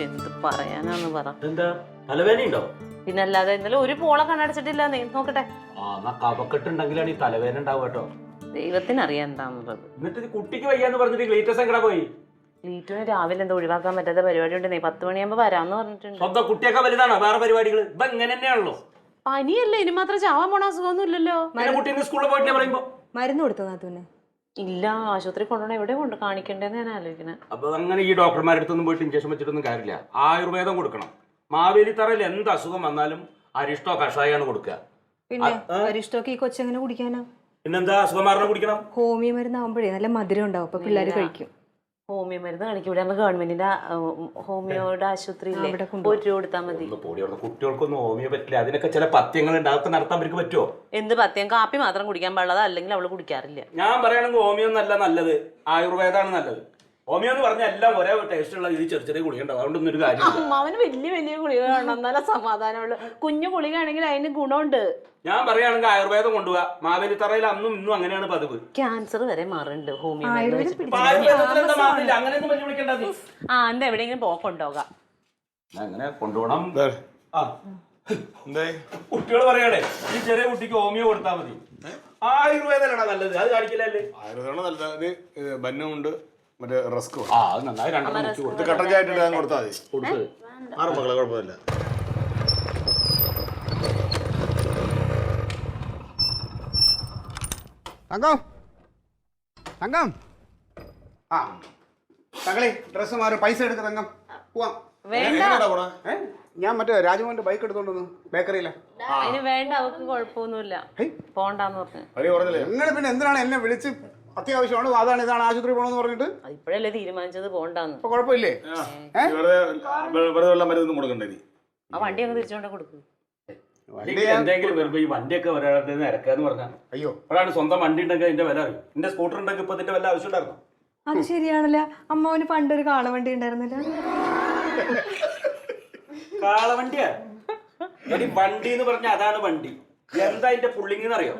എന്ത് പറയാനാന്ന് പറ. എന്താ തലവേദനയുണ്ടോ? പിന്നല്ലാതെ ഇന്നലെ ഒരു പോളെ കണ്ണടച്ചിട്ടില്ല. നീ നോക്കട്ടെ. കഫക്കെട്ടുണ്ടെങ്കിലാണ് ഈ തലവേദന ഉണ്ടാവും കേട്ടോ. ദൈവത്തിനറിയാം എന്താന്നുള്ളത്. എന്നിട്ട് കുട്ടിക്ക് വയ്യാന്ന് പറഞ്ഞിട്ട് ഗ്ലീറ്റസ് എങ്ങടാ പോയി? ലീറ്റുവിന് രാവിലെ എന്താ ഒഴിവാക്കാൻ പറ്റാത്ത പരിപാടി ഉണ്ട്. 10 മണിയാകുമ്പോ വരാന്ന് പറഞ്ഞിട്ടുണ്ട്. സ്വന്തം കുട്ടിയൊക്കെ വലുതാണോ? വേറെ പരിപാടികൾ ഇപ്പൊ ഇങ്ങനെ തന്നെയാണല്ലോ. പനിയല്ലേ, ഇനി മാത്രം ചാവാൻ പോണ അസുഖമൊന്നും ഇല്ലല്ലോ. കുട്ടീനെ സ്കൂളിൽ പോയിട്ടില്ല പറയുമ്പോ മരുന്ന് കൊടുത്തു നാത്തൂന്? ഇല്ല, ആശുപത്രി കൊണ്ടുപോകണം. എവിടെ കൊണ്ട് കാണിക്കണ്ടേന്ന് ഞാൻ ആലോചിക്കണേ. അപ്പൊ അങ്ങനെ ഈ ഡോക്ടർമാരുടെ അടുത്തൊന്നും പോയിട്ട് ഇഞ്ചക്ഷൻ വെച്ചിട്ടൊന്നും കാര്യമില്ല. ആയുർവേദം കൊടുക്കണം. മാവേലി തറയിൽ എന്ത് അസുഖം വന്നാലും അരിഷ്ടോ കഷായാണ് കൊടുക്കുക. പിന്നെ അരിഷ്ടമൊക്കെ ഈ കൊച്ചെങ്ങനെ കുടിക്കാനാ? പിന്നെന്താ അസുഖം മാറണം കുടിക്കണം. ഹോമിയോ മരുന്ന് ആവുമ്പോഴേ നല്ല മധുരം ഉണ്ടാവും, അപ്പൊ പിള്ളേര് കഴിക്കും. ഹോമിയോ മരുന്ന് കാണിക്കൂടെ? നമ്മൾ ഗവൺമെന്റിന്റെ ഹോമിയോയുടെ ആശുപത്രിയില്ലേ, 1 രൂപ കൊടുത്താൽ മതി. കുട്ടികൾക്കൊന്നും ഹോമിയോ പറ്റില്ല. അതിനൊക്കെ ചില പഥ്യങ്ങളുണ്ട്. അതൊക്കെ നടത്താൻ അവർക്ക് പറ്റുമോ? എന്ത് പഥ്യം? കാപ്പി മാത്രം കുടിക്കാൻ പാടുള്ളത്, അല്ലെങ്കിൽ അവള് കുടിക്കാറില്ല. ഞാൻ പറയുകയാണെങ്കിൽ ഹോമിയോ എന്നല്ല നല്ലത്, ആയുർവേദമാണ് നല്ലത്. ഹോമിയോ എന്ന് പറഞ്ഞാൽ എല്ലാം ഒരേ ടേസ്റ്റ് ഉള്ള ഇത് ചെറിയ ചെറിയ ഗുളിക ഉണ്ടാവും. അതുകൊണ്ടൊന്നും ഒരു കാര്യം. അമ്മാവന് വലിയ ഗുളിക കാണണം, എന്നാലും സമാധാനമുള്ളു. കുഞ്ഞു ഗുളിക ആണെങ്കിൽ അതിന് ഗുണമുണ്ട്. ഞാൻ പറയുകയാണെങ്കിൽ ആയുർവേദം കൊണ്ടുപോവാ. മാവേലി തറയിൽ അന്നും ഇന്നും അങ്ങനെയാണ് പതിവ്. ക്യാൻസർ വരെ മാറുന്നുണ്ട് ഹോമിയോ. എന്താ എവിടെയെങ്കിലും പോക്കൊണ്ടോകാം. അങ്ങനെ കൊണ്ടുപോകണം. കുട്ടികൾ പറയാണേ ഈ ചെറിയ കുട്ടിക്ക് ഹോമിയോ കൊടുത്താൽ മതി. ആയുർവേദമാണ് നല്ലത്. അത് കാണിക്കില്ലല്ലേ? ആയുർവേദമാണ് നല്ലത്. ബന്നുണ്ട്, മറ്റേ റസ്ക് നന്നായി കട്ടൻ ചായട്ട് കൊടുത്താൽ മതി. കൊടുത്ത് ആറ് മക്കളെ കുഴപ്പമില്ല. തങ്കം തങ്കം ആ തങ്ങളെ ഡ്രസ്സ് മാറും, പൈസ എടുക്ക തങ്കം. പോവാം. ഞാൻ മറ്റേ രാജമോഹന്റെ ബൈക്ക് എടുത്തോണ്ടു ബേക്കറിയില്ല. അതിന് വേണ്ട, അവർക്ക് കുഴപ്പമൊന്നുമില്ല, പോണ്ടെന്ന് പറഞ്ഞു. നിങ്ങൾ പിന്നെ എന്തിനാണ് എന്നെ വിളിച്ച് അത്യാവശ്യമാണ് അതാണ് ഇതാണ് ആശുപത്രി പോകണമെന്ന് പറഞ്ഞിട്ട്? ഇപ്പോഴല്ലേ തീരുമാനിച്ചത് പോണ്ടെന്ന്. അപ്പൊ കുഴപ്പമില്ലേ? മരുന്നൊന്നും കൊടുക്കണ്ടേ? ആ വണ്ടി അങ്ങ് തിരിച്ചുകൊണ്ട് കൊടുക്കും. എന്തെങ്കിലും വരുമ്പോ ഈ വണ്ടിയൊക്കെ ഒരാളുടെ ഇറക്കാന്ന് പറഞ്ഞാൽ അയ്യോ ഒരാൾ സ്വന്തം വണ്ടി ഉണ്ടെങ്കിൽ അതിന്റെ വില അറിയും. എന്റെ സ്കൂട്ടർ ഉണ്ടെങ്കിൽ ഇപ്പൊ ഇതിന്റെ വല്ല ആവശ്യം ഉണ്ടായിരുന്നു. അത് ശരിയാണല്ലോ. അമ്മാവന് പണ്ടൊരു കാളവണ്ടി ഉണ്ടായിരുന്നില്ല? കാളവണ്ടിയാ? വണ്ടി എന്ന് പറഞ്ഞ അതാണ് വണ്ടി. എന്താ അതിന്റെ പുള്ളിങ് അറിയോ?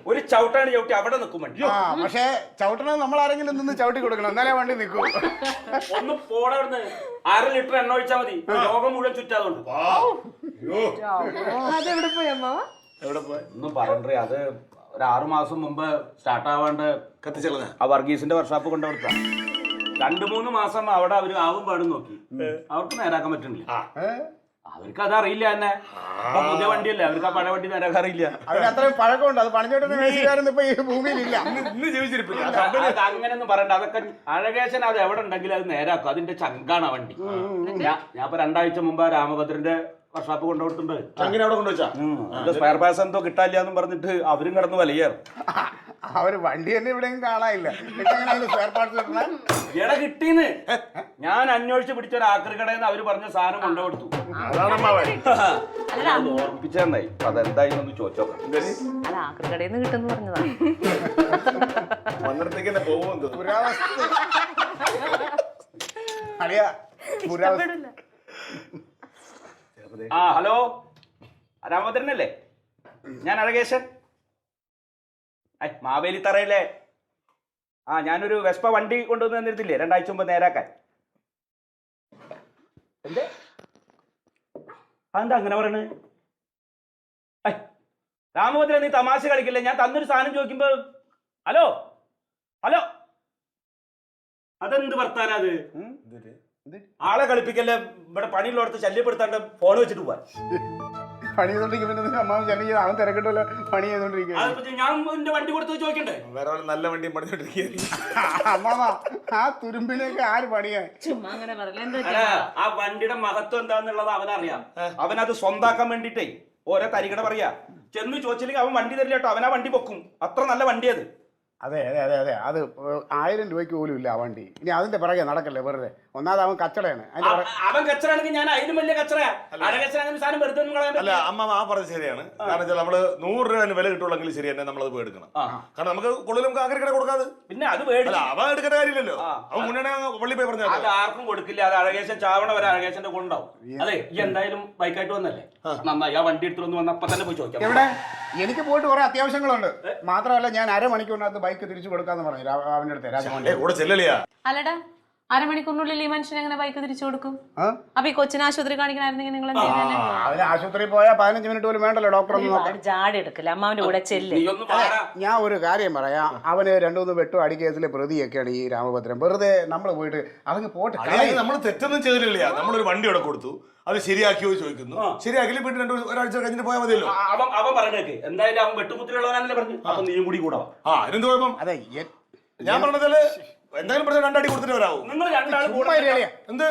ഒരു ചവിട്ടാണ് ചവിട്ടി അവിടെ നിൽക്കും വണ്ടി. പക്ഷെ ചവിട്ടണത് നമ്മൾ ആരെങ്കിലും നിന്ന് ചവിട്ടി കൊടുക്കണം, എന്നാലേ വണ്ടി നിൽക്കും. ഒന്ന് പോടവിടുന്ന് 6 ലിറ്റർ എണ്ണ ഒഴിച്ചാൽ മതി, ലോകം മുഴുവൻ ചുറ്റാതുണ്ട്. അതെവിടെ പോയി അമ്മാവ? ഒന്നും പറയണ്ടേ, അത് ഒരു 6 മാസം മുമ്പ് സ്റ്റാർട്ട് ആവാണ്ട് കത്തിച്ചളഞ്ഞ ആ വർഗീസിന്റെ വർക്ക്ഷോപ്പ് കൊണ്ടുകൊടുത്ത 2-3 മാസം അവിടെ അവര് ആവും പാടും നോക്കി. അവർക്ക് നേരാക്കാൻ പറ്റുന്നില്ല. അവർക്ക് അതറിയില്ല തന്നെ. പുതിയ വണ്ടിയല്ലേ, അവർക്ക് ആ പഴയ വണ്ടി നേരാക്കാൻ അറിയില്ല. അതിന് അത്രയും പഴക്കമുണ്ട്. അത് പണിച്ചോട്ടെ മേശക്കാരൊന്നും ഇപ്പൊ ഈ ഭൂമിയിലില്ല. അങ്ങനെയൊന്നും പറയണ്ട. അതൊക്കെ അഴകേശൻ അത് എവിടെ ഉണ്ടെങ്കിലും അത് നേരാക്കും. അതിന്റെ ചങ്കാണ് ആ വണ്ടി. ഞാൻ ഇപ്പൊ 2 ആഴ്ച മുമ്പ് രാമഭദ്രന്റെ വർക്ക്ഷോപ്പ് കൊണ്ടുകൊടുത്തിട്ടുണ്ട്. അവിടെ കൊണ്ടുവച്ചാ സ്പെയർ പാസ് എന്തോ കിട്ടാനില്ല എന്നും പറഞ്ഞിട്ട് അവരും കിടന്ന് വലിയാറ്. അവര് വണ്ടി തന്നെ ഇവിടെയും കാണാനില്ല. എടാ കിട്ടീന്ന് ഞാൻ അന്വേഷിച്ച് പിടിച്ച ഒരു ആക്രി കടയിൽ നിന്ന് അവര് പറഞ്ഞ സാധനം കൊണ്ടുകൊടുത്തു. ഓർമ്മിപ്പിച്ചെന്നായി. അതെന്തായിന്നൊന്ന് ചോദിച്ചോക്കാം. അല്ല, ആക്രി കടയിൽ നിന്ന് കിട്ടുന്നു പറഞ്ഞതാണ്. വന്നിടത്തേക്ക് തന്നെ പോകും. ഹലോ, രാമഭദ്രനല്ലേ? ഞാൻ അഴകേശൻ. മാവേലി തറയിലെ ഞാനൊരു വെസ്പ വണ്ടി കൊണ്ടുവന്ന് തന്നിരുന്നില്ലേ 2 ആഴ്ച മുമ്പ് നേരാക്കാൻ. എന്തേ അതെന്താ അങ്ങനെ പറയണേ? രാമഭദ്രൻ, നീ തമാശ കളിക്കില്ലേ? ഞാൻ തന്നൊരു സാധനം ചോദിക്കുമ്പോ ഹലോ ഹലോ അതെന്ത് വർത്താനാ അത്? ആളെ കളിപ്പിക്കല്ലേ. ഇവിടെ പണിയുള്ളടത്ത് ശല്യപ്പെടുത്താണ്ട് ഫോൺ വെച്ചിട്ട് പോവാൻ. പണി ചെയ്തോണ്ടിരിക്കുമ്പോ അമ്മാവൻ ശല്യം ചെയ്ത് അവൻ തിരക്കിട്ടല്ലോ പണി ചെയ്തോണ്ടിരിക്കുക. ഞാൻ എന്റെ വണ്ടി കൊടുത്ത് ചോദിക്കണ്ടേ? വേറെ നല്ല വണ്ടിയും പണിച്ചോണ്ടിരിക്കുക. അമ്മാവ ആ തുരുമ്പിലേക്ക് ആര് പണിയാ? ചുമ്മാ അങ്ങനെ പറയല. ആ വണ്ടിയുടെ മഹത്വം എന്താന്നുള്ളത് അവനറിയാം. അവനത് സ്വന്താക്കാൻ വേണ്ടിട്ടേ ഓരോ തരികട പറയാ. ചെന്ന് ചോദിച്ചില്ലെങ്കിൽ അവൻ വണ്ടി തരില്ല കേട്ടോ. അവനാ വണ്ടി പൊക്കും. അത്ര നല്ല വണ്ടിയത്. അതെ അതെ അതെ അതെ അത് 1000 രൂപയ്ക്ക് പോലും ഇല്ല ആ വണ്ടി. ഇനി അതിന്റെ പിറകെ നടക്കല്ലേ വെറുതെ. ഒന്നാമത് അവൻ കച്ചടയാണ്. അവൻ കച്ചറാണെങ്കിൽ ഞാൻ അതിലും വലിയ കച്ചറയാ. സാധനം വെറുതെ അല്ല അമ്മ ആ പറഞ്ഞത് ശരിയാണ്. കാരണം വെച്ചാൽ നമ്മള് 100 രൂപ വില കിട്ടുള്ളെങ്കിൽ ശരി തന്നെ നമ്മളത് പോയി എടുക്കണം. കാരണം നമുക്ക് കൂടുതലും ആക്രിക്കട കൊടുക്കാതെ പിന്നെ അത് മേടില്ല. അവൻ എടുക്കേണ്ട കാര്യമില്ലല്ലോ. അവൻ മുന്നേ പള്ളി പോയി പറഞ്ഞത് അത് ആർക്കും കൊടുക്കില്ല. അത് അഴകേശൻ ചാവണ വരെ അഴകേശന്റെ കൊണ്ടാവും. അതെ, ഈ എന്തായാലും ബൈക്കായിട്ട് വന്നല്ലേ, നന്നായി. ആ വണ്ടി എടുത്തിട്ട് വന്ന് അപ്പൊ തന്നെ പോയി ചോദിക്കാം. എവിടെ? എനിക്ക് പോയിട്ട് കുറെ അത്യാവശ്യങ്ങളുണ്ട്. മാത്രമല്ല ഞാൻ 1/2 മണിക്കൂറിനകത്ത് ബൈക്ക് തിരിച്ചു കൊടുക്കാന്ന് പറഞ്ഞു അവന്റെ അടുത്ത് രാജമോഹൻ. അല്ലടാ, അരമണിക്കൂറിനുള്ളിൽ ഈ മനുഷ്യനെ എങ്ങനെ ബൈക്ക് തിരിച്ചു കൊടുക്കും? ആ? അപ്പൊ ഈ കൊച്ചിനെ ആശുപത്രി കാണിക്കണായിരുന്നെങ്കിൽ നിങ്ങൾ എന്ത് ചെയ്തേനെ? അതിന് ആശുപത്രിയിൽ പോയാൽ 15 മിനിറ്റ് പോലും വേണ്ടല്ലോ ഡോക്ടർ ഒന്ന് നോക്കാൻ. ജാടി എടുക്കില്ല, അമ്മാവിന്റെ കൂടെ ചെല്ല്. നീ ഒന്ന് പറ. ഞാൻ ഒരു കാര്യം പറയാം, അവന് 2-3 വെട്ടു അടിക്കേസിലെ പ്രതിയൊക്കെയാണ് ഈ രാമഭദ്രൻ. വെറുതെ നമ്മൾ പോയിട്ട് അതങ്ങ് പോട്ട് നമ്മൾ തെറ്റൊന്നും ചെയ്തില്ല. നമ്മളൊരു വണ്ടി ഇവിടെ കൊടുത്തു, അത് ശരിയാക്കിയോ ചോദിക്കുന്നു. ശരിയാക്കില്ല പിന്നെ ഒരാഴ്ച കഴിഞ്ഞിട്ട് പോയാൽ മതിയല്ലോ. അവൻ പറഞ്ഞേക്ക് എന്തായാലും അവൻ വെട്ടുകുത്തിലുള്ളവനാണല്ലേ പറഞ്ഞു. അപ്പൊ നീയും കൂടി കൂടാ. അതിനെന്ത് കുഴപ്പം? അതെ ഞാൻ പറഞ്ഞതില് എന്തായാലും പറഞ്ഞ 2 അടി കൊടുത്തിട്ട് വരാവൂ. നിങ്ങൾ രണ്ടാൾ എന്ത്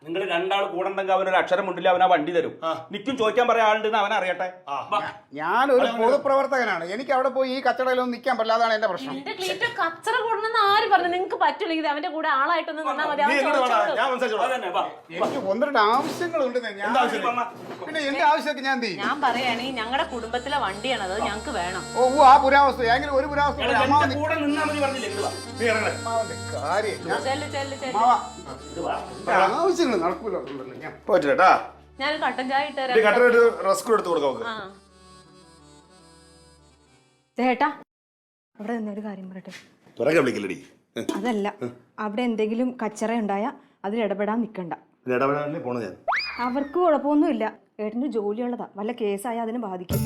നിങ്ങൾ രണ്ടാൾ കൂടണ്ടെങ്കിൽ അവനൊരു അക്ഷരം മുണ്ടില്ല, അവനാ വണ്ടി തരും. നിക്കും ചോദിക്കാൻ പറയാൻ ആളുണ്ടെന്ന് അവൻ അറിയട്ടെ. ഞാനൊരു പൊതുപ്രവർത്തകനാണ്, എനിക്ക് അവിടെ പോയി ഈ കച്ചടയിലൊന്നും നിൽക്കാൻ പറ്റില്ല. അതാണ് എന്റെ പ്രശ്നം. എന്റെ ക്ലീറ്റോ കച്ചറ കൂടണമെന്ന് ആര് പറഞ്ഞു? നിങ്ങൾക്ക് പറ്റില്ലെങ്കിൽ അവന്റെ കൂടെ ആളായിട്ടൊന്ന് നിന്നാ മതി. നീ എങ്ങോട്ട് വേണം? ഞാൻ സംസാരിച്ചോളാം. എനിക്ക് 1-2 ആവശ്യങ്ങളുണ്ട്. പിന്നെ എന്റെ ആവശ്യമൊക്കെ ഞാൻ എന്ത് ചെയ്യും? ഞാൻ പറയാണ്, ഞങ്ങളുടെ കുടുംബത്തിലെ വണ്ടിയാണ് അത്, ഞങ്ങൾക്ക് വേണം. ആ പുരാവസ്തു എങ്കിലും ഒരു പുരാവസ്തു കൂടെ നിന്നാ മതി പറഞ്ഞില്ലേ? നീ ഇറങ്ങണേ. കാര്യം ചെല്ല് ചെല്ല് ചെല്ല്. ആവശ്യങ്ങൾ നടക്കൂല. ഞാൻ പോയിട്ടാ ഞാൻ കട്ടൻ ചായ ഇട്ട് തരാം. കട്ടനൊരു റസ്ക് എടുത്ത് കൊടുക്കാം. ആ. ചേട്ടാ അവിടെ നിന്നൊരു കാര്യം പറയട്ടെ. പിറകെ വിളിക്കില്ലടി. അതല്ല, അവിടെ എന്തെങ്കിലും കച്ചറ ഉണ്ടായാൽ അതിൽ ഇടപെടാൻ നിൽക്കണ്ട. ഇടപെടാനല്ലേ പോണ ഞാൻ. അവർക്ക് കുഴപ്പമൊന്നുമില്ല, ഏട്ടന് ജോലിയുള്ളതാ, വല്ല കേസായാൽ അതിന് ബാധിക്കും.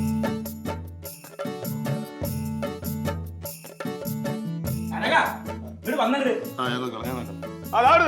വന്നേ ഞാൻ നോക്കാം. അതാണ്